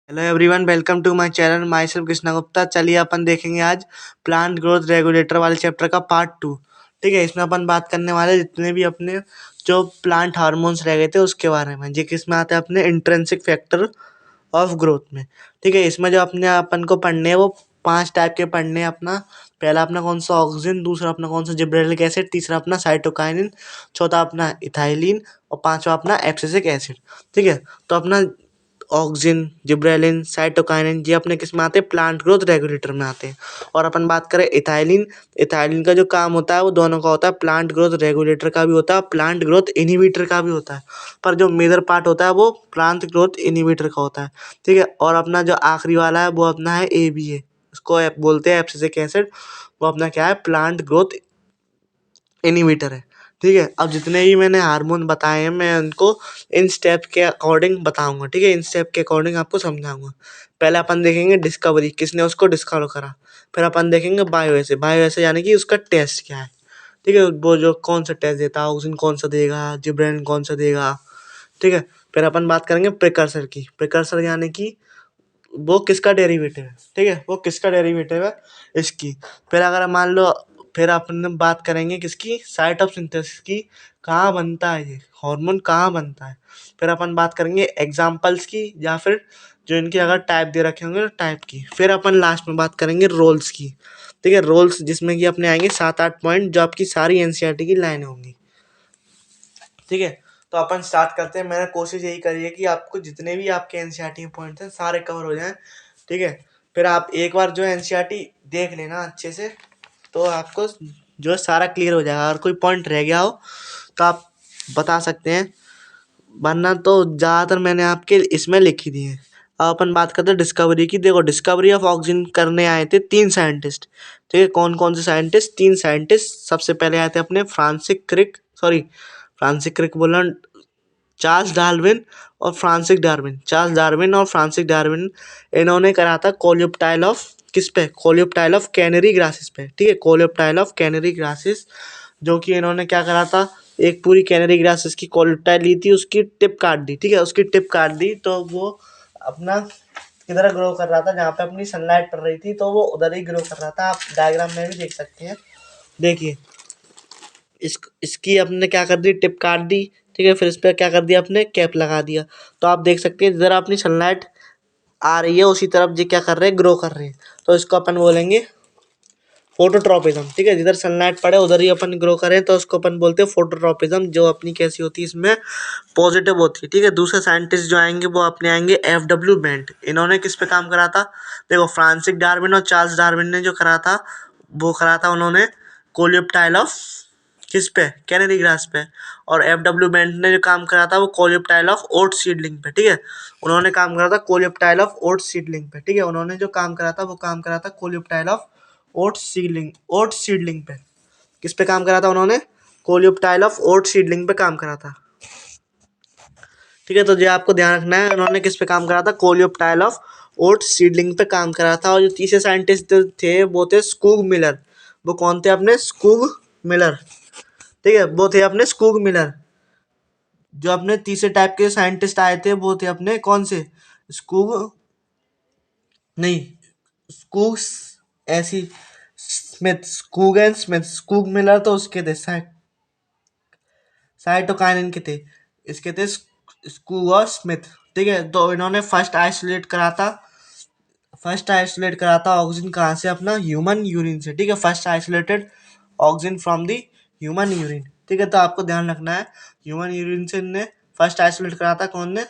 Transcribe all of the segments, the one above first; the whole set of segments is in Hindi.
Hello everyone, welcome to my channel. Myself Krishna Gupta. चलिए अपन देखेंगे आज प्लांट ग्रोथ रेगुलेटर वाले चैप्टर का पार्ट 2। ठीक है, इसमें अपन बात करने वाले जितने भी अपने जो प्लांट हार्मोन्स रह गए थे उसके बारे में, जो किसमें आते हैं अपने इंट्रिंसिक फैक्टर ऑफ ग्रोथ में। ठीक है, इसमें जो अपने अपन को पढ़ने हैं वो 5 टाइप के पढ़ने हैं। अपना पहला अपना कौन सा ऑक्सीजन, दूसरा अपना कौन सा जिब्रेलिक एसिड, तीसरा अपना साइटोकाइनिन, चौथा अपना इथाइलिन और पांचवा अपना एब्सिसिक एसिड। ठीक है, तो अपना ऑक्सिन, जिब्रेलिन, साइटोकाइनिन ये अपने किस में आते हैं? प्लांट ग्रोथ रेगुलेटर में आते हैं। और अपन बात करें इथाइलिन, इथाइलिन का जो काम होता है वो दोनों का होता है, प्लांट ग्रोथ रेगुलेटर का भी होता है, प्लांट ग्रोथ इनहिबिटर का भी होता है, पर जो मेजर पार्ट होता है वो प्लांट ग्रोथ इनहिबिटर का होता है। ठीक है, और अपना जो आखिरी वाला है वो अपना है ABA, उसको बोलते हैं एब्सिसिक एसिड। वो अपना क्या है? प्लांट ग्रोथ इनहिबिटर है। ठीक है, अब जितने भी मैंने हार्मोन बताए हैं मैं उनको इन स्टेप के अकॉर्डिंग बताऊंगा। ठीक है, इन स्टेप के अकॉर्डिंग आपको समझाऊंगा। पहले अपन देखेंगे डिस्कवरी, किसने उसको डिस्कवर करा। फिर अपन देखेंगे बायोएसे, बायोएसे यानी कि उसका टेस्ट क्या है। ठीक है, वो जो कौन सा टेस्ट देता है, ऑक्सीजन कौन सा देगा, जिब्रेलिन कौन सा देगा। ठीक है, फिर अपन बात करेंगे प्रिकर्सर की। प्रिकर्सर यानी कि वो किसका डेरिवेटिव है। ठीक है, वो किसका डेरिवेटिव है इसकी। फिर अगर मान लो, फिर अपन बात करेंगे किसकी? साइट ऑफ सिंथेसिस की, कहाँ बनता है ये हार्मोन, कहाँ बनता है। फिर अपन बात करेंगे एग्जाम्पल्स की, या फिर जो इनके अगर टाइप दे रखे होंगे टाइप की। फिर अपन लास्ट में बात करेंगे रोल्स की। ठीक है, रोल्स जिसमें कि अपने आएंगे 7-8 पॉइंट जो आपकी सारी NCERT की लाइन होंगी। ठीक है, तो अपन स्टार्ट करते हैं। मैंने कोशिश यही करी है कि आपको जितने भी आपके NCERT के पॉइंट हैं सारे कवर हो जाएं। ठीक है, फिर आप एक बार जो NCERT देख लेना अच्छे से, तो आपको जो है सारा क्लियर हो जाएगा। अगर कोई पॉइंट रह गया हो तो आप बता सकते हैं, वरना तो ज़्यादातर मैंने आपके इसमें लिखी दी है। अब अपन बात करते हैं डिस्कवरी की। देखो, डिस्कवरी ऑफ ऑक्सीजन करने आए थे 3 साइंटिस्ट। ठीक है, कौन कौन से साइंटिस्ट? 3 साइंटिस्ट। सबसे पहले आए थे अपने फ्रांसिस क्रिक बोला, चार्ल्स डार्विन और फ्रांसिस डार्विन। चार्ल्स डार्विन और फ्रांसिस डार्विन, इन्होंने करा था कोलियोप्टाइल ऑफ किस पे? कोलियोप्टाइल ऑफ कैनरी ग्रासेस पे। ठीक है, कोलियोप्टाइल ऑफ कैनरी ग्रासेस, जो कि इन्होंने क्या करा था, एक पूरी कैनरी ग्रासेस की कोलियोप्टाइल ली थी, उसकी टिप काट दी। ठीक है, उसकी टिप काट दी तो वो अपना किधर ग्रो कर रहा था? जहाँ पे अपनी सनलाइट पड़ रही थी तो वो उधर ही ग्रो कर रहा था। आप डायग्राम में भी देख सकते हैं। देखिए, इसकी अपने क्या कर दी? टिप काट दी। ठीक है, फिर इस पर क्या कर दिया? अपने कैप लगा दिया। तो आप देख सकते हैं जिधर अपनी सनलाइट आ रही है उसी तरफ ये क्या कर रहे हैं? ग्रो कर रहे हैं। तो इसको अपन बोलेंगे फोटोट्रॉपिज्म। ठीक है, जिधर सनलाइट पड़े उधर ही अपन ग्रो करें तो उसको अपन बोलते हैं फोटोट्रॉपिज्म, जो अपनी कैसी होती है इसमें? पॉजिटिव होती है। ठीक है, दूसरे साइंटिस्ट जो आएंगे वो अपने आएंगे FW बेंट। इन्होंने किस पे काम करा था? देखो, फ्रांसिस डार्विन और चार्ल्स डार्विन ने जो करा था वो करा था उन्होंने कोलियोप्टाइल ऑफ किस पे? कैनरी ग्रास पे। और FW बेंट ने जो काम करा था वो कोलियोप्टाइल ऑफ ओट सीडलिंग पे। ठीक है, उन्होंने काम करा था कोलियोप्टाइल ऑफ ओट सीडलिंग पे। ठीक है, उन्होंने जो काम करा था वो काम करा था कोलियोप्टाइल ऑफ ओट सीडलिंग पे। किस पे काम करा था उन्होंने? कोलियोप्टाइल ऑफ ओट सीडलिंग पे काम करा था। ठीक है, तो ये आपको ध्यान रखना है, उन्होंने किस पे काम करा था? कोलियोप्टाइल ऑफ ओट सीडलिंग पे काम करा था। और जो तीसरे साइंटिस्ट थे वो थे स्कूग मिलर। वो कौन थे? अपने स्कूग मिलर। ठीक है, वो थे अपने स्कूग मिलर। जो अपने तीसरे टाइप के साइंटिस्ट आए थे वो थे अपने कौन से? स्कूग नहीं, स्कूग ऐसी Smith, Skoog and Smith. Skoog Miller तो उसके थे साइटोकाइनिन के थे, इसके थे स्कूग और स्मिथ। ठीक है, तो इन्होंने फर्स्ट आइसोलेट करा था ऑक्सीजन कहाँ से? अपना ह्यूमन यूरिन से। ठीक है, first isolated oxygen from the human urine. ठीक है, तो आपको ध्यान रखना है, ह्यूमन यूरिन से ने फर्स्ट आइसोलेट करा था कौन ने?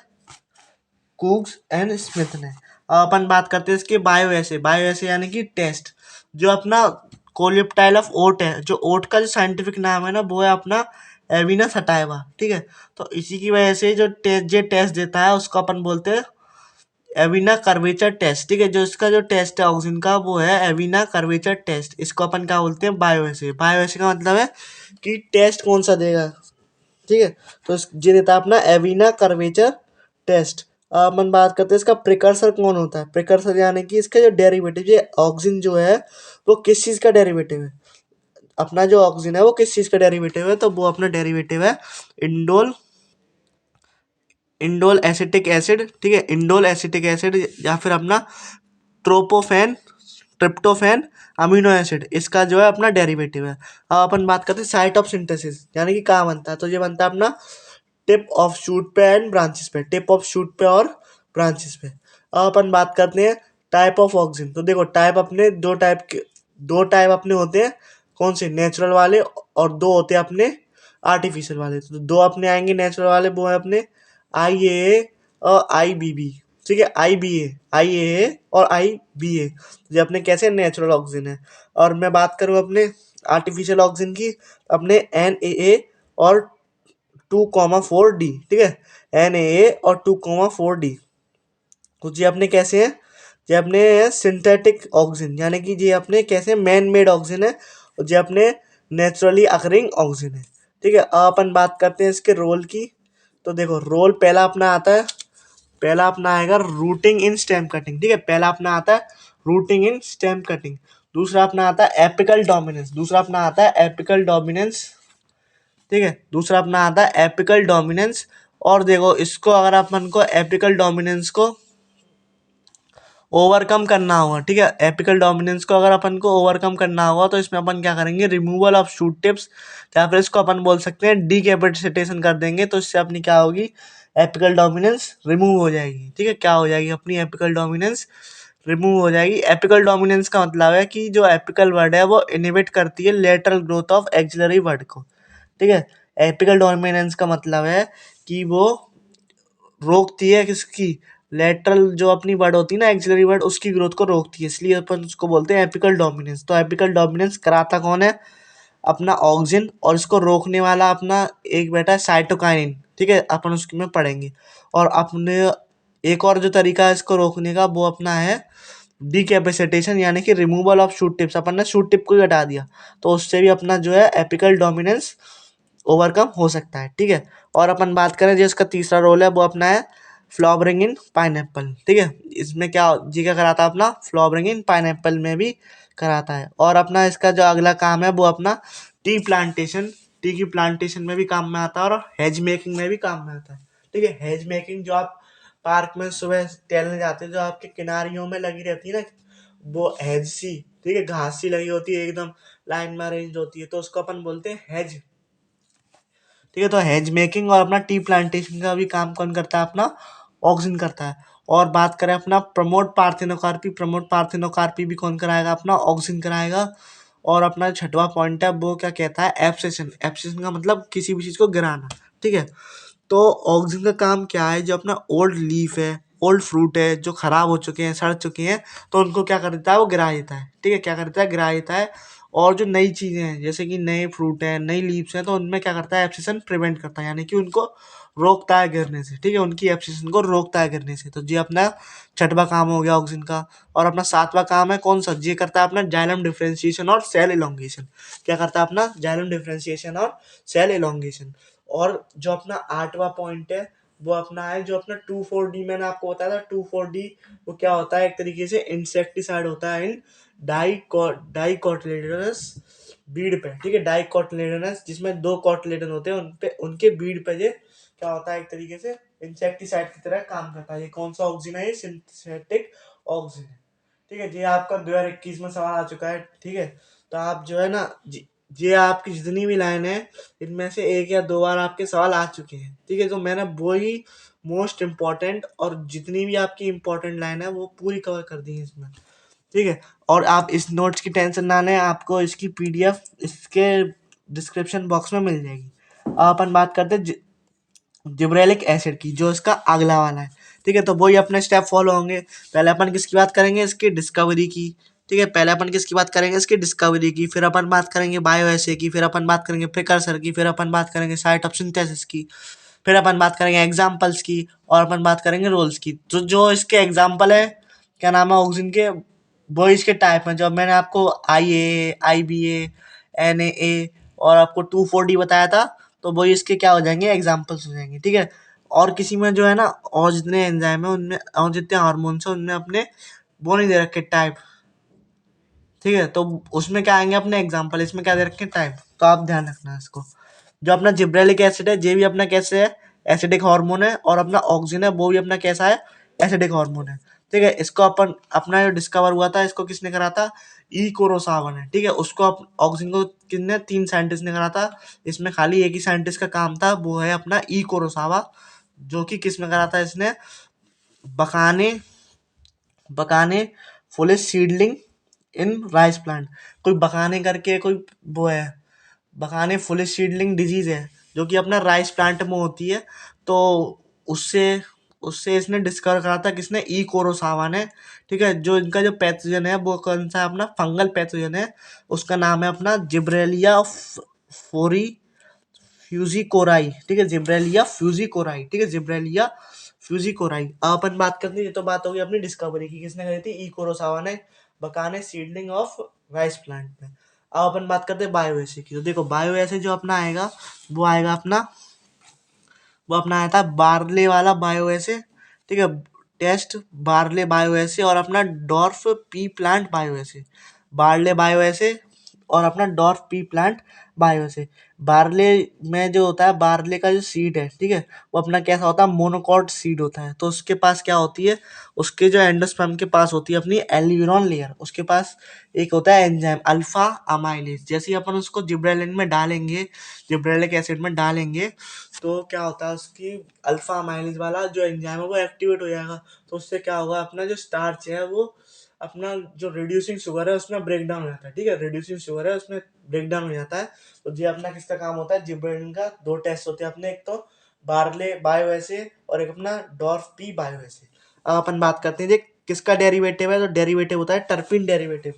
कुक्स एंड स्मिथ ने। अब अपन बात करते हैं इसके बायोएसे। बायोएसे यानी कि टेस्ट। जो अपना कोलियोप्टाइल ऑफ ओट है, जो ओट का जो साइंटिफिक नाम है ना वो है अपना एविना सटाइवा। ठीक है, तो इसी की वजह से जो टेस्ट देता है उसको अपन बोलते हैं एविना कर्वेचर टेस्ट। ठीक है, जो इसका जो टेस्ट है ऑक्सीजन का वो है एविना कर्वेचर टेस्ट। इसको अपन क्या बोलते हैं? बायोएसे। बायोएसे का मतलब है कि टेस्ट कौन सा देगा। ठीक है, तो ये देता है अपना एविना कर्वेचर टेस्ट। अब अपन बात करते हैं इसका प्रिकर्सर कौन होता है? प्रिकर्सर यानी कि इसका जो डेरिवेटिव, ये ऑक्सीजन जो है वो किस चीज़ का डेरिवेटिव है? अपना जो ऑक्सीजन है वो किस चीज़ का डेरिवेटिव है? तो वो अपना डेरिवेटिव है इंडोल इंडोल एसिटिक एसिड, ठीक है, इंडोल एसिटिक एसिड, या फिर अपना ट्रोपोफेन, ट्रिप्टोफेन अमीनो एसिड, इसका जो है अपना डेरिवेटिव है। अब अपन बात करते हैं साइट ऑफ सिंथेसिस, यानी कि कहाँ बनता है। तो ये बनता है अपना टिप ऑफ शूट पे एंड ब्रांचेस पे, टिप ऑफ शूट पे और ब्रांचेस पे। अब अपन बात करते हैं टाइप ऑफ ऑक्सीजन। तो देखो टाइप अपने दो टाइप अपने होते हैं, कौन से, नेचुरल वाले, और दो होते हैं अपने आर्टिफिशियल वाले। तो दो अपने आएंगे नेचुरल वाले, वो है अपने IAA और IBB, ठीक है, IAA और IBA, ये अपने कैसे नेचुरल ऑक्सीजन है। और मैं बात करूँ अपने आर्टिफिशियल ऑक्सीजन की, अपने NAA और 2,4D, ठीक है, NAA और 2,4D। तो ये अपने कैसे हैं, ये अपने सिंथेटिक ऑक्सीजन, यानी कि ये अपने कैसे मैन मेड ऑक्सीजन है, और ये अपने नेचुरली अकरिंग ऑक्सीजन है, ठीक है। अब अपन बात करते हैं इसके रोल की। तो देखो रोल पहला अपना आता है, पहला अपना आएगा रूटिंग इन स्टेम कटिंग, ठीक है, पहला अपना आता है रूटिंग इन स्टेम कटिंग। दूसरा अपना आता है एपिकल डोमिनेंस, दूसरा अपना आता है एपिकल डोमिनेंस, ठीक है, दूसरा अपना आता है एपिकल डोमिनेंस। और देखो इसको अगर अपन को एपिकल डोमिनेंस को ओवरकम करना होगा, ठीक है, एपिकल डोमिनेंस को अगर अपन को ओवरकम करना होगा, तो इसमें अपन क्या करेंगे, रिमूवल ऑफ शूट टिप्स, या फिर इसको अपन बोल सकते हैं डीकैपेसिटेशन कर देंगे। तो इससे अपनी क्या होगी, एपिकल डोमिनेंस रिमूव हो जाएगी, ठीक है, क्या हो जाएगी अपनी एपिकल डोमिनेंस रिमूव हो जाएगी। एपिकल डोमिनेंस का मतलब है कि जो एपिकल वर्ड है वो इनहिबिट करती है lateral growth of axillary word को, ठीक है। एपिकल डोमिनेंस का मतलब है कि वो रोकती है किसकी, लेटरल जो अपनी वर्ड होती है ना, एक्सिलरी वर्ड, उसकी ग्रोथ को रोकती है, इसलिए अपन उसको बोलते हैं एपिकल डोमिनेंस। तो एपिकल डोमिनेंस कराता कौन है, अपना ऑक्सिन, और इसको रोकने वाला अपना एक बेटा है साइटोकाइनिन, ठीक है, अपन उसके में पढ़ेंगे। और अपने एक और जो तरीका है इसको रोकने का, वो अपना है डीकैपेसिटेशन, यानी कि रिमूवल ऑफ शूट टिप्स, अपन ने शूट टिप को ही हटा दिया, तो उससे भी अपना जो है एपिकल डोमिनेंस ओवरकम हो सकता है, ठीक है। और अपन बात करें जो इसका तीसरा रोल है, वो अपना है फ्लावरिंग इन पाइनएप्पल, ठीक है, इसमें क्या जी क्या कराता है अपना, फ्लावरिंग इन पाइनएप्पल में भी कराता है। और अपना इसका जो अगला काम है वो अपना टी प्लांटेशन, टी की प्लांटेशन में भी काम में आता है, और हेज मेकिंग में भी काम में आता है, ठीक है। हेज मेकिंग जो आप पार्क में सुबह टहलने जाते हैं, जो आपके किनारियों में लगी रहती है ना, वो हेज सी, ठीक है, घास सी लगी होती है, एकदम लाइन में अरेंज होती है, तो उसको अपन बोलते हैं हेज, ठीक है। तो हेज मेकिंग और अपना टी प्लांटेशन का भी काम कौन करता है, अपना ऑक्सिन करता है। और बात करें अपना प्रमोट पार्थेनोकार्पी, प्रमोट पार्थेनोकार्पी भी कौन कराएगा, अपना ऑक्सिन कराएगा। और अपना छठवां पॉइंट है वो क्या कहता है, एब्सेशन, एब्सेशन का मतलब किसी भी चीज़ को गिराना, ठीक है। तो ऑक्सिन का काम क्या है, जो अपना ओल्ड लीफ है, ओल्ड फ्रूट है, जो खराब हो चुके हैं, सड़ चुके हैं, तो उनको क्या कर देता है, वो गिरा देता है, ठीक है, क्या करता है, गिरा देता है। और जो नई चीज़ें हैं, जैसे कि नए फ्रूट हैं, नई लीव्स हैं, तो उनमें क्या करता है, एब्सेशन प्रिवेंट करता है, यानी कि उनको रोकता है गिरने से, ठीक है, उनकी एब्सेशन को रोकता है गिरने से। तो ये अपना छठवां काम हो गया ऑक्सिन का। और अपना सातवां काम है कौन सा, ये करता है अपना जाइलम डिफरेंशिएशन और सेल इलोंगेशन, क्या करता है अपना जाइलम डिफरेंशिएशन और सेल इलोंगेशन। और जो अपना आठवां पॉइंट है, वो अपना है जो अपना 2,4-D, मैंने आपको बताया था 2,4-D वो क्या होता है, एक तरीके से इंसेक्टिसाइड होता है इन डाइकोटिलेडोनस बीड पे, ठीक है, डाइकोटिलेडोनस, जिसमें दो कॉटिलेडन होते हैं, उन पे उनके बीड पे ये क्या होता है, एक तरीके से इंसेक्टिसाइड की तरह काम करता है। ये कौन सा ऑक्सीजन है, ये सिंथेटिक ऑक्सीजन है, ठीक है। ये आपका 2021 में सवाल आ चुका है, ठीक है। तो आप जो है ना, ये आपकी जितनी भी लाइन है, इनमें से एक या दो बार आपके सवाल आ चुके हैं, ठीक है। तो मैंने वही मोस्ट इम्पॉर्टेंट और जितनी भी आपकी इम्पोर्टेंट लाइन है वो पूरी कवर कर दी है इसमें, ठीक है। और आप इस नोट्स की टेंशन ना लें, आपको इसकी PDF इसके डिस्क्रिप्शन बॉक्स में मिल जाएगी। अब अपन बात करते हैं जिब्रेलिक एसिड की, जो इसका अगला वाला है, ठीक है। तो वही अपने स्टेप फॉलो होंगे। पहले अपन किसकी बात करेंगे, इसकी डिस्कवरी की, ठीक है, पहले अपन किसकी बात करेंगे, इसकी डिस्कवरी की, फिर अपन बात करेंगे बायो एसे की, फिर अपन बात करेंगे प्रिकर्सर की, फिर अपन बात करेंगे साइट ऑफ सिंथेसिस की, फिर अपन बात करेंगे एग्जाम्पल्स की, और अपन बात करेंगे रोल्स की। तो जो इसके एग्जाम्पल है, क्या नाम है ऑक्सीजन के, वो इसके टाइप हैं, जो मैंने आपको IA, IBA, NAA और आपको 2,4-D बताया था, तो वही इसके क्या हो जाएंगे, एग्जाम्पल्स हो जाएंगे, ठीक है। और किसी में जो है ना, और जितने एंजाइम है उनमें, और जितने हार्मोन्स हैं उनमें अपने वो नहीं दे रखे टाइप, ठीक है। तो उसमें क्या आएंगे अपने एग्जाम्पल, इसमें क्या दे रखे टाइप, तो आप ध्यान रखना इसको। जो अपना जिब्रेलिक एसिड है, ये भी अपना कैसे है, एसिडिक हार्मोन है, और अपना ऑक्सिन है वो भी अपना कैसा है, एसिडिक हार्मोन है। ठीक है, इसको अपन अपना जो डिस्कवर हुआ था इसको किसने करा था, ई कुरोसावा ने। ठीक है, उसको ऑक्सिन को किसने, 3 साइंटिस्ट ने करा था। इसमें खाली एक ही साइंटिस्ट का काम था, वो है अपना ई कुरोसावा, जो कि किस में करा था इसने, bakanae bakanae foolish seedling in rice plant. कोई बकाने करके कोई वो है, बकाने फुलिस सीडलिंग डिजीज है, जो कि अपना राइस प्लांट में होती है। तो उससे उससे इसने डिस्कवर करा था किसने, ई कोरोसावा ने। ठीक है, जो इनका जो पैथोजन है वो कौन सा है, अपना फंगल पैथोजन है। उसका नाम है अपना जिब्रेलिया फोरी फ्यूजिकोराई। ठीक है, जिब्रेलिया फ्यूजिकोराई। ठीक है, जिब्रेलिया फ्यूजिकोराई। अब अपन बात करते हैं, ये तो बात होगी अपनी डिस्कवरी की, किसने करी थी, ई कुरोसावा ने, बकाने सीडलिंग ऑफ राइस प्लांट में। अब अपन बात करते हैं बायोएसी की। तो देखो बायोएसी जो अपना आएगा, वो आएगा अपना, वो अपना आया था बार्ले वाला बायोएसे। ठीक है, टेस्ट बार्ले बायोएसे और अपना dwarf P plant bioassay. Barley bioassay और अपना dwarf P plant bioassay. Barley में जो होता है, बार्ले का जो सीड है, ठीक है, वो अपना कैसा होता है, मोनोकॉट सीड होता है। तो उसके पास क्या होती है, उसके जो एंडोस्पर्म के पास होती है अपनी एल्यूरोन लेयर, उसके पास एक होता है एंजाइम अल्फा अमाइलेज। जैसे ही अपन उसको जिब्रेलिन में डालेंगे, जिब्रेलिक एसिड में डालेंगे, तो क्या होता है, उसकी अल्फा अमाइलेज वाला जो एंजाइम है वो एक्टिवेट हो जाएगा। तो उससे क्या होगा, अपना जो स्टार्च है वो, अपना जो रिड्यूसिंग शुगर है उसमें ब्रेक डाउन हो जाता है। ठीक है, रिड्यूसिंग शुगर है उसमें ब्रेक डाउन हो जाता है। तो ये अपना किसका काम होता है, जिब्रेलिन का। 2 टेस्ट होते हैं अपने, एक तो बार्ले बायोएसे और एक अपना डॉर्फ पी बायोएसे। अब अपन बात करते हैं, देख किसका डेरिवेटिव है, तो डेरिवेटिव होता है टर्पिन डेरिवेटिव।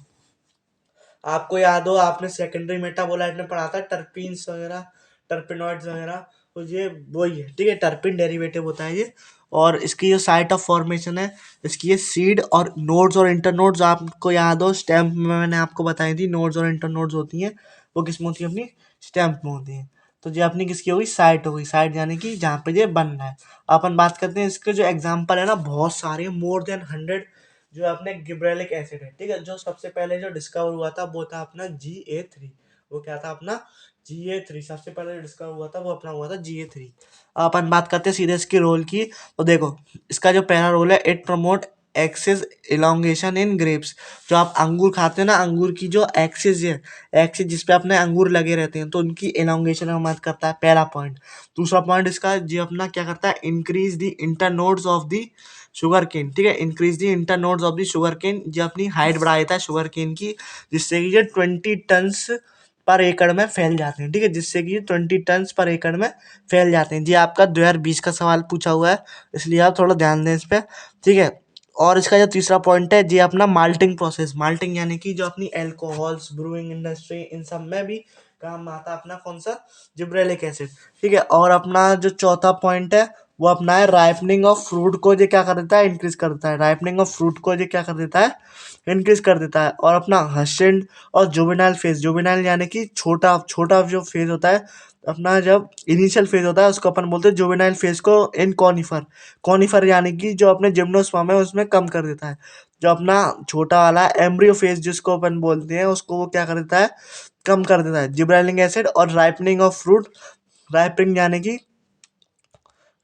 आपको याद हो, आपने सेकेंडरी मेटाबोलाइट में पढ़ा था, टर्पीन्स वगैरह, टर्पिनॉइड्स वगैरह, तो ये वही है। ठीक है, टर्पिन डेरिवेटिव होता है ये। और इसकी जो साइट ऑफ फॉर्मेशन है, इसकी ये सीड और नोड्स और इंटरनोड्स, आपको याद हो स्टेम में मैंने आपको बताई थी, नोड्स और इंटरनोड्स होती हैं, वो किस में होती है, अपनी स्टेम में होती हैं। तो ये अपनी किसकी होगी, साइट होगी, साइट यानी कि जहाँ पे ये बन रहा है। अपन बात करते हैं इसके जो एग्जाम्पल है ना, बहुत सारे, मोर देन 100 जो अपने गिब्रेलिक एसिड है। ठीक है, जो सबसे पहले जो डिस्कवर हुआ था वो था अपना GA3। वो क्या था अपना, GA3 सबसे पहले डिस्कवर हुआ था, वो अपना हुआ था GA3। अपन बात करते हैं सीधे इसके रोल की। तो देखो इसका जो पहला रोल है, it promote axis elongation in grapes. जो आप अंगूर खाते हैं ना, अंगूर की जो एक्सिस है, एक्सिस जिसपे अपने अंगूर लगे रहते हैं, तो उनकी इलोंगेशन में मदद करता है, पहला पॉइंट। दूसरा पॉइंट इसका जो अपना क्या करता है, increase the internodes of the sugarcane. ठीक है, increase the internodes of the sugarcane, जो अपनी हाइट बढ़ा देता है शुगर केन की, जिससे कि ये 20 टन्स पर एकड़ में फैल जाते हैं। ठीक है, जिससे कि 20 टन्स पर एकड़ में फैल जाते हैं। जी आपका 2020 का सवाल पूछा हुआ है, इसलिए आप थोड़ा ध्यान दें इस पर। ठीक है, और इसका जो तीसरा पॉइंट है, ये अपना माल्टिंग प्रोसेस। माल्टिंग यानी कि जो अपनी एल्कोहल्स, ब्रूइंग इंडस्ट्री, इन सब में भी काम आता है अपना कौन सा, जिब्रेलिक एसिड। ठीक है, और अपना जो चौथा पॉइंट है, वो अपना है राइपनिंग ऑफ फ्रूट को ये क्या कर देता है, इंक्रीज कर देता है। राइपनिंग ऑफ फ्रूट को ये क्या कर देता है, इंक्रीज कर देता है। और अपना हस्टेंड और जुवेनाइल फेज, जुवेनाइल यानी कि छोटा छोटा जो फेज होता है अपना, जब इनिशियल फेज होता है उसको अपन बोलते हैं जुवेनाइल फेज को, इन कॉनिफर। कॉनिफर यानी कि जो अपने जिम्नोस्पर्म है उसमें कम कर देता है। जो अपना छोटा वाला एम्ब्रियो फेज जिसको अपन बोलते हैं, उसको वो क्या कर देता है, कम कर देता है, जिब्रेलिक एसिड। और राइपनिंग ऑफ फ्रूट, राइपनिंग यानी कि,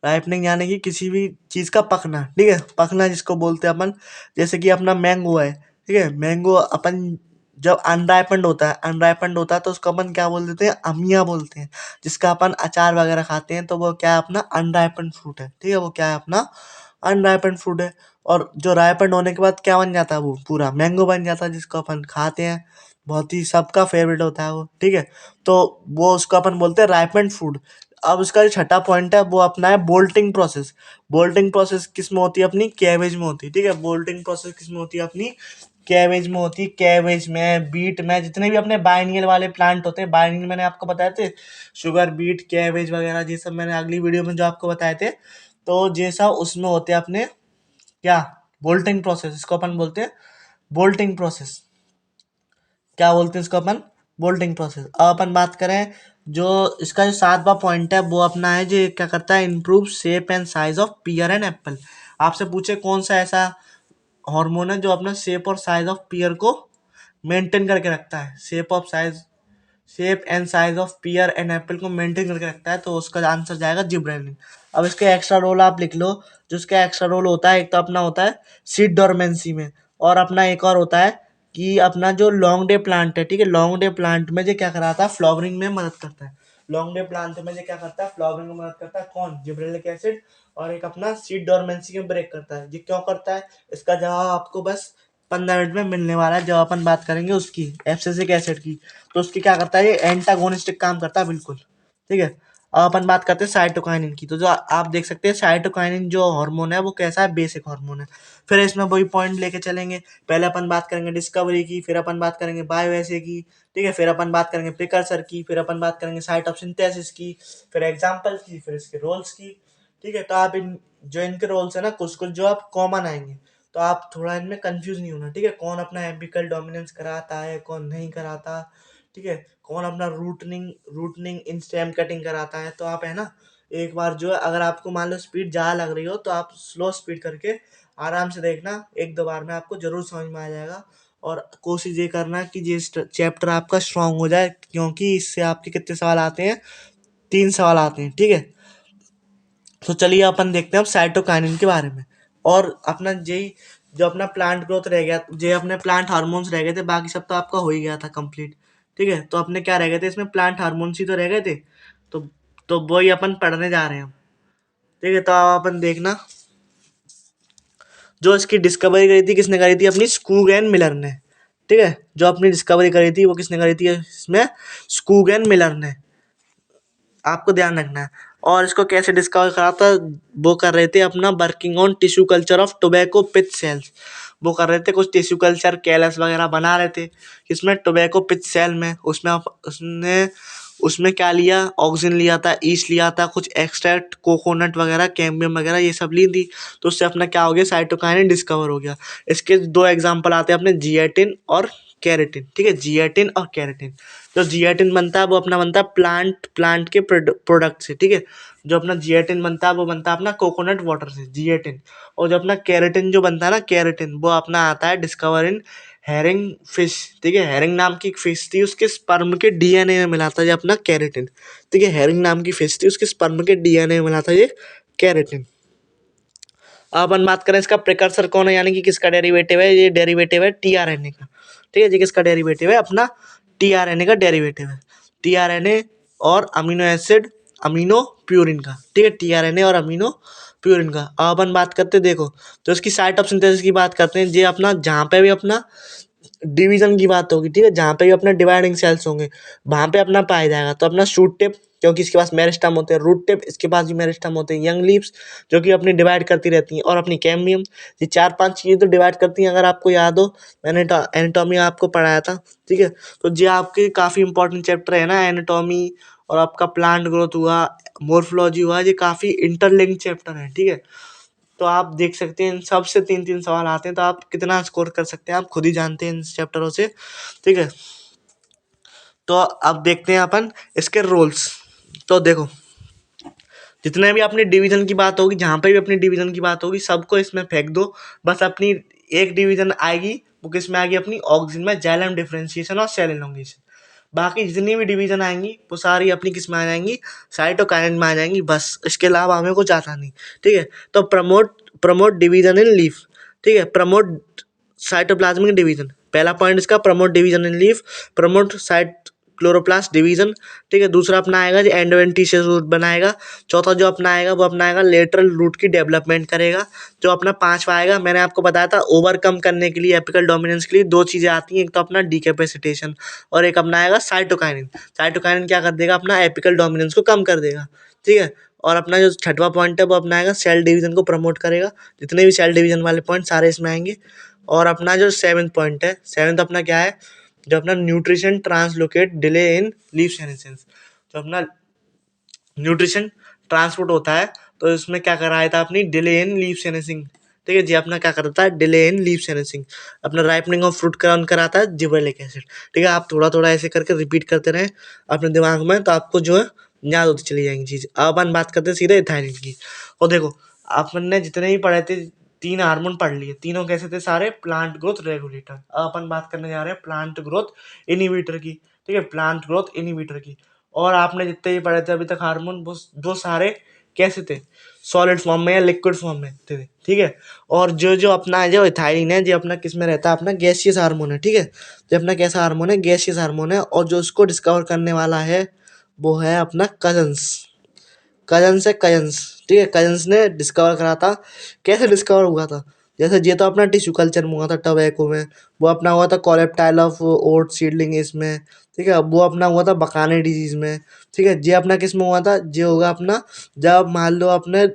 राइपनिंग यानी कि किसी भी चीज़ का पकना। ठीक है, पकना जिसको बोलते हैं अपन, जैसे कि अपना मैंगो है। ठीक है, मैंगो अपन जब अनराइपन्ड होता है, अनराइपन्ड होता है तो उसको अपन क्या बोल देते हैं, अमिया बोलते हैं। जिसका अपन अचार वगैरह खाते हैं, तो वो क्या है, अपना अनराइपन्ड फ्रूट है। ठीक है, वो क्या है, अपना अनराइपन्ड फ्रूट है। और जो राइपन्ड होने के बाद क्या बन जाता है, वो पूरा मैंगो बन जाता है, जिसको अपन खाते हैं। बहुत ही सबका फेवरेट होता है वो। ठीक है, तो वो उसको अपन बोलते हैं राइपन्ड फ्रूट। अब उसका जो छठा पॉइंट है, वो अपना है बोल्टिंग प्रोसेस। बोल्टिंग प्रोसेस किस में होती है, अपनी कैवेज में होती है। ठीक है, बोल्टिंग प्रोसेस किस में होती है, अपनी कैवेज में होती है। कैवेज में, बीट में, जितने भी अपने बाइनियल वाले प्लांट होते हैं, बाइनियल मैंने आपको बताए थे, शुगर बीट, कैवेज वगैरह, ये सब मैंने अगली वीडियो में जो आपको बताए थे। तो ये सब उसमें होते हैं अपने क्या, बोल्टिंग प्रोसेस, इसको अपन बोलते हैं बोल्टिंग प्रोसेस। क्या बोलते हैं इसको अपन, बोल्टिंग प्रोसेस। अब अपन बात करें, जो इसका जो 7वां पॉइंट है, वो अपना है जो क्या करता है, improve shape and size of pear and apple. आपसे पूछे कौन सा ऐसा हार्मोन है जो अपना शेप और साइज ऑफ पियर को मेंटेन करके रखता है, shape of size, shape and size of pear and apple को मेंटेन करके रखता है, तो उसका आंसर जाएगा जिब्रेलिन। अब इसके एक्स्ट्रा रोल आप लिख लो। जो इसका एक्स्ट्रा रोल होता है, एक तो अपना होता है सीड डोरमेंसी में, और अपना एक और होता है कि अपना जो लॉन्ग डे प्लांट है, ठीक है, लॉन्ग डे प्लांट में जो क्या कराता है, फ्लावरिंग में मदद करता है। लॉन्ग डे प्लांट में जो क्या करता है, फ्लावरिंग में मदद करता है, कौन, जिब्रेलिक एसिड। और एक अपना सीड डोरमेंसी में ब्रेक करता है। ये क्यों करता है, इसका जवाब आपको बस 15 मिनट में मिलने वाला है, जब अपन बात करेंगे उसकी एब्सिसिक एसिड की। तो उसकी क्या करता है, ये एंटागोनिस्टिक काम करता है बिल्कुल, ठीक है। अब अपन बात करते हैं साइटोकाइनिन की। तो जो आप देख सकते हैं, साइटोकाइनिन जो हार्मोन है वो कैसा है, बेसिक हार्मोन है। फिर इसमें वही पॉइंट लेके चलेंगे। पहले अपन बात करेंगे डिस्कवरी की, फिर अपन बात करेंगे बायोएसे की, ठीक है, फिर अपन बात करेंगे प्रिकर्सर की, फिर अपन बात करेंगे साइट ऑफ सिंथेसिस की, फिर एग्जाम्पल की, फिर इसके रोल्स की, ठीक है। तो आप इन जो इनके रोल्स है ना, कुछ कुछ जो आप कॉमन आएंगे, तो आप थोड़ा इनमें कंफ्यूज नहीं होना, ठीक है। कौन अपना एपिकल डोमिनेंस कराता है, कौन नहीं कराता, ठीक है। कौन अपना रूटनिंग रूटनिंग इन स्टेम कटिंग कराता है। तो आप है ना, एक बार जो है, अगर आपको मान लो स्पीड ज़्यादा लग रही हो, तो आप स्लो स्पीड करके आराम से देखना, एक दो बार में आपको जरूर समझ में आ जाएगा। और कोशिश ये करना कि ये चैप्टर आपका स्ट्रांग हो जाए, क्योंकि इससे आपके कितने सवाल आते हैं, 3 सवाल आते हैं, ठीक है। तो चलिए अपन देखते हैं अब साइटोकाइनिन के बारे में। और अपना यही जो अपना प्लांट ग्रोथ रह गया, जो अपने प्लांट हार्मोन्स रह गए थे, बाकी सब तो आपका हो ही गया था कंप्लीट, ठीक है। तो अपने क्या रह गए थे इसमें, प्लांट हार्मोन्स ही तो रह गए थे। तो तो वही अपन पढ़ने जा रहे हैं, ठीक है। तो अब अपन देखना, जो इसकी डिस्कवरी करी थी, किसने करी थी, अपनी स्कूग एंड मिलर ने, ठीक है। जो अपनी डिस्कवरी करी थी वो किसने करी थी इसमें, स्कूग एंड मिलर ने, आपको ध्यान रखना है। और इसको कैसे डिस्कवर करा था, वो कर रहे थे अपना working on tissue culture of tobacco pith cells. वो कर रहे थे कुछ टिश्यू कल्चर कैलस वगैरह बना रहे थे, इसमें टोबैको पिथ सेल में। उसने उसमें क्या लिया, ऑक्सीजन लिया था, ईस्ट लिया था, कुछ एक्सट्रैक्ट कोकोनट वगैरह, कैम्बियम वगैरह, ये सब ली थी। तो उससे अपना क्या हो गया, साइटोकाइनिन डिस्कवर हो गया। इसके दो एग्जाम्पल आते हैं अपने, जिएटिन और केरेटिन, ठीक है, जिएटिन और केरेटिन। जो जिएटिन बनता है वो अपना बनता है प्लांट प्लांट के प्रोडक्ट से, ठीक है। जो अपना जिएटिन बनता है वो बनता है अपना कोकोनट वाटर से, जिएटिन। और जो अपना केरेटिन जो बनता है ना, केरेटिन, वो अपना आता है डिस्कवर इन हेरिंग फिश, ठीक है। हेरिंग नाम की एक फिश थी, उसके स्पर्म के डीएनए में मिला था ये अपना केरेटिन, ठीक है। हेरिंग नाम की फिश थी, उसके स्पर्म के डीएनए में मिला था ये केरेटिन। अब अपन बात करें इसका प्रिकर्सर कौन है, यानी कि किसका डेरिवेटिव है, ये डेरिवेटिव है टीआरएनए का, ठीक है जी। किसका डेरिवेटिव है, अपना टीआरएनए का डेरिवेटिव है। टीआरएनए और अमीनो एसिड, अमीनो प्यूरिन का, ठीक है, टीआरएनए और अमीनो प्यूरिन का। अब अपन बात करते हैं, देखो, तो इसकी साइट ऑफ सिंथेसिस की बात करते हैं। ये अपना जहाँ पे भी अपना डिवीजन की बात होगी, ठीक है, जहाँ पे भी अपने डिवाइडिंग सेल्स होंगे, वहाँ पे अपना पाया जाएगा। तो अपना शूट टिप, क्योंकि इसके पास मेरिस्टम होते हैं, रूट टिप, इसके पास भी मेरिस्टम होते हैं, यंग लीव्स जो कि अपनी डिवाइड करती रहती हैं, और अपनी कैम्बियम। ये 4-5 चीज़ें तो डिवाइड करती हैं, अगर आपको याद हो, मैंने एनाटॉमी आपको पढ़ाया था, ठीक है। तो ये आपके काफ़ी इंपॉर्टेंट चैप्टर है ना, एनाटॉमी, और आपका प्लांट ग्रोथ हुआ, मोर्फोलॉजी हुआ, ये काफ़ी इंटरलिंक्ड चैप्टर है, ठीक है। तो आप देख सकते हैं इन सब से 3-3 सवाल आते हैं, तो आप कितना स्कोर कर सकते हैं आप खुद ही जानते हैं इन चैप्टरों से, ठीक है। तो अब देखते हैं अपन इसके रोल्स। तो देखो, जितने भी अपनी डिवीजन की बात होगी, जहाँ पे भी अपनी डिवीजन की बात होगी, सबको इसमें फेंक दो। बस अपनी एक डिवीजन आएगी, वो किस में आएगी, अपनी ऑक्सीजन में, जाइलम डिफरेंशिएशन और सेल एलोंगेशन। बाकी जितनी भी डिवीजन आएंगी वो सारी अपनी किस में आ जाएंगी, साइटोकाइनेन में आ जाएंगी, बस इसके अलावा हमें कुछ आता नहीं, ठीक है। तो promote promote division in leaf, ठीक है, प्रमोट साइटोप्लाज्मिक डिवीजन, पहला पॉइंट इसका, promote division in leaf, promote site chloroplast division, ठीक है। दूसरा अपना आएगा जो एंडोवेंटिशियस रूट बनाएगा। चौथा जो अपना आएगा वो अपना आएगा लेटरल रूट की डेवलपमेंट करेगा। जो अपना पांचवा आएगा, मैंने आपको बताया था, ओवरकम करने के लिए, एपिकल डोमिनेंस के लिए दो चीज़ें आती हैं, एक तो अपना डीकैपेसिटेशन, और एक अपना आएगा साइटोकाइनिन। साइटोकाइनिन क्या कर देगा, अपना एपिकल डोमिनेंस को कम कर देगा, ठीक है। और अपना जो छठवां पॉइंट है वो अपना आएगा सेल डिवीजन को प्रमोट करेगा। जितने भी सेल डिवीजन वाले पॉइंट सारे इसमें आएंगे। और अपना जो सेवन्थ पॉइंट है, सेवन्थ अपना क्या है, जो अपना nutrition translocate delay in leaf senescence, जो अपना न्यूट्रिशन ट्रांसपोर्ट होता है, तो इसमें क्या कराया था, अपनी डिले इन लीफ सेनेसिंग, ठीक है जी। अपना क्या करता है, डिले इन लीफ सेनेसिंग। अपना राइपनिंग ऑफ फ्रूट कौन कराता है, जिबरेलिक एसिड, ठीक है। आप थोड़ा थोड़ा ऐसे करके रिपीट करते रहें अपने दिमाग में, तो आपको जो है याद होती चली जाएंगी चीज़। अब अपन बात करते हैं सीधे इथाइलिन की। और देखो, अपन ने जितने भी पढ़े थे, 3 हार्मोन पढ़ लिए, तीनों कैसे थे, सारे प्लांट ग्रोथ रेगुलेटर। अब अपन बात करने जा रहे हैं प्लांट ग्रोथ इनहिबिटर की। ठीक है, प्लांट ग्रोथ इनहिबिटर की। और आपने जितने भी पढ़े थे अभी तक हार्मोन, वो सारे कैसे थे, सॉलिड फॉर्म में या लिक्विड फॉर्म में थे, ठीक है। और जो जो अपना जो इथाइलिन है, जो अपना किस में रहता है, अपना गैसियस हार्मोन है, ठीक है। जो अपना कैसा हार्मोन है, गैसियस हार्मोन है। और जो उसको डिस्कवर करने वाला है वो है अपना कजन्स, कजन्स, ठीक है। कजन्स ने डिस्कवर करा था। कैसे डिस्कवर हुआ था, जैसे ये तो अपना टिश्यू कल्चर में हुआ था टबैको में, वो अपना हुआ था कोलेप्टाइल ऑफ ओट सीडलिंग इसमें, ठीक है। वो अपना हुआ था बकाने डिजीज में, ठीक है। ये अपना किस में हुआ था, ये होगा अपना जब मान लो अपने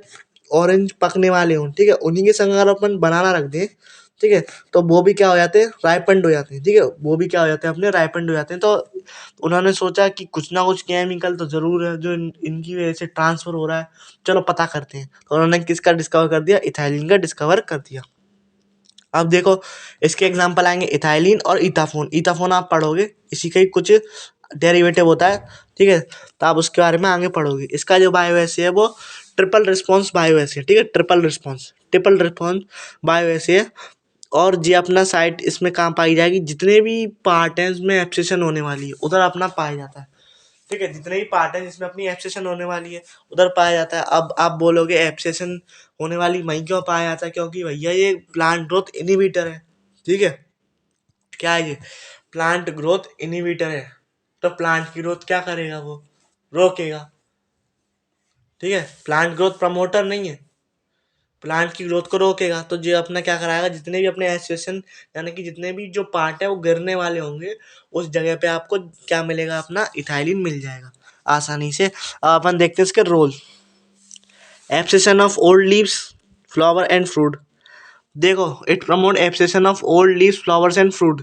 ऑरेंज पकने वाले हों, ठीक है, उन्हीं के संग अगर अपन बनाना रख दें, ठीक है, तो वो भी क्या हो जाते हैं, राइपेंड हो जाते हैं, ठीक है। वो भी क्या हो जाते हैं, अपने राइपेंड हो जाते हैं। तो उन्होंने सोचा कि कुछ ना कुछ केमिकल तो ज़रूर है जो इनकी वजह से ट्रांसफ़र हो रहा है, चलो पता करते हैं। तो उन्होंने किसका डिस्कवर कर दिया, इथाइलिन का डिस्कवर कर दिया। अब देखो इसके एग्जांपल आएंगे इथाइलिन और इथाफोन। इथाफोन आप पढ़ोगे, इसी का ही कुछ डेरिवेटिव होता है, ठीक है, तो आप उसके बारे में आगे पढ़ोगे। इसका जो बायोएसी है वो ट्रिपल रिस्पॉन्स बायोएसी है, ठीक है, ट्रिपल रिस्पॉन्स बायोएसी है। और ये अपना साइट इसमें कहाँ पाई जाएगी, जितने भी पार्ट हैं इसमें एब्सेशन होने वाली है उधर अपना पाया जाता है, ठीक है। जितने भी पार्ट हैं जिसमें अपनी एब्सेशन होने वाली है उधर पाया जाता है। अब आप बोलोगे एब्सेशन होने वाली वहीं क्यों पाया जाता है, क्योंकि भैया ये प्लांट ग्रोथ इनहिबिटर है, ठीक है। क्या है ये, प्लांट ग्रोथ इनहिबिटर है। तो प्लांट की ग्रोथ क्या करेगा, वो रोकेगा, ठीक है। प्लांट ग्रोथ प्रमोटर नहीं है, प्लांट की ग्रोथ को रोकेगा। तो जो अपना क्या कराएगा, जितने भी अपने एसोसिएशन यानी कि जितने भी जो पार्ट है वो गिरने वाले होंगे, उस जगह पे आपको क्या मिलेगा, अपना इथाइलिन मिल जाएगा आसानी से। अब अपन देखते हैं इसके role. Abscission of old leaves, flower and fruit. देखो it promote abscission of old leaves, flowers and fruit.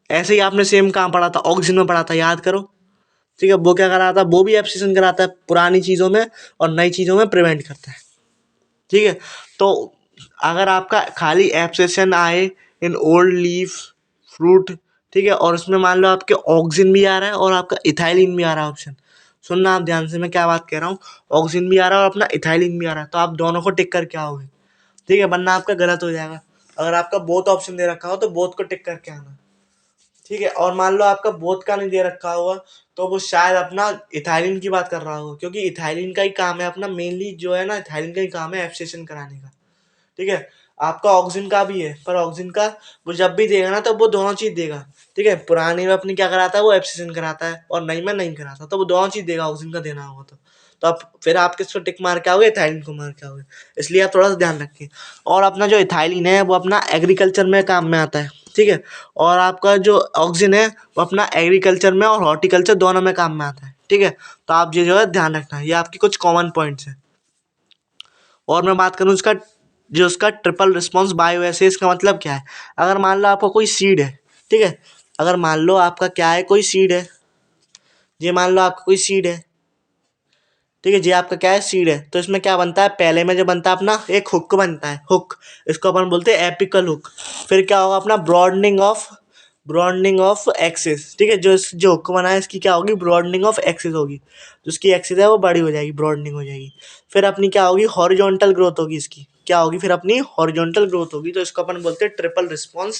ऐसे ही आपने सेम कहाँ पढ़ा था, ऑक्सीजन में पढ़ा था, याद करो, ठीक है। वो क्या कराता है, वो भी एब्सेशन कराता है पुरानी चीज़ों में और नई चीज़ों में प्रिवेंट करता है, ठीक है। तो अगर आपका खाली एब्सेशन आए इन ओल्ड लीफ फ्रूट, ठीक है, और उसमें मान लो आपके ऑक्सीजन भी आ रहा है और आपका इथाइलिन भी आ रहा है ऑप्शन, सुनना आप ध्यान से मैं क्या बात कह रहा हूँ, ऑक्सीजन भी आ रहा है और अपना इथाइलिन भी आ रहा है, तो आप दोनों को टिक करके आओगे, ठीक है, वरना आपका गलत हो जाएगा। अगर आपका बोथ ऑप्शन दे रखा हो तो बोथ को टिक करके आना, ठीक है। और मान लो आपका बोथ का नहीं दे रखा हुआ तो वो शायद अपना इथाइलिन की बात कर रहा होगा, क्योंकि इथाइलिन का ही काम है अपना, मेनली जो है ना, इथाइलिन का ही काम है एब्सेशन कराने का, ठीक है। आपका ऑक्सीजन का भी है, पर ऑक्सीजन का वो जब भी देगा ना तो वो दोनों चीज देगा, ठीक है। पुरानी में अपनी क्या कराता है, वो एब्सेशन कराता है, और नई में नहीं कराता, तो वो दोनों चीज देगा, ऑक्सीजन का देना होगा तो आप फिर आप किसको टिक मार के आओगे, इथाइलिन को मार के आओगे। इसलिए आप थोड़ा सा ध्यान रखिए। और अपना जो इथाइलिन है वो अपना एग्रीकल्चर में काम में आता है, ठीक है। और आपका जो ऑक्सीजन है वो अपना एग्रीकल्चर में और हॉर्टिकल्चर दोनों में काम में आता है, ठीक है। तो आप ये जो है ध्यान रखना है, ये आपकी कुछ कॉमन पॉइंट्स हैं। और मैं बात करूँ उसका, जो उसका ट्रिपल रिस्पॉन्स बायोएसे, इसका मतलब क्या है। अगर मान लो आपका कोई सीड है, ठीक है, अगर मान लो आपका क्या है, कोई सीड है, ये मान लो आपका कोई सीड है, ठीक है, ये आपका क्या है, सीड है। तो इसमें क्या बनता है, पहले में जो बनता है अपना एक हुक बनता है, हुक, इसको अपन बोलते हैं एपिकल हुक। फिर क्या होगा, अपना ब्रॉडनिंग ऑफ एक्सिस, ठीक है। जो हुक बना है इसकी क्या होगी, ब्रॉडनिंग ऑफ एक्सिस होगी, जो उसकी एक्सिस है वो बड़ी हो जाएगी, ब्रॉडनिंग हो जाएगी। फिर अपनी क्या होगी, हॉरिजॉन्टल ग्रोथ होगी, इसकी क्या होगी, फिर अपनी हॉरिजॉन्टल ग्रोथ होगी। तो इसको अपन बोलते हैं ट्रिपल रिस्पॉन्स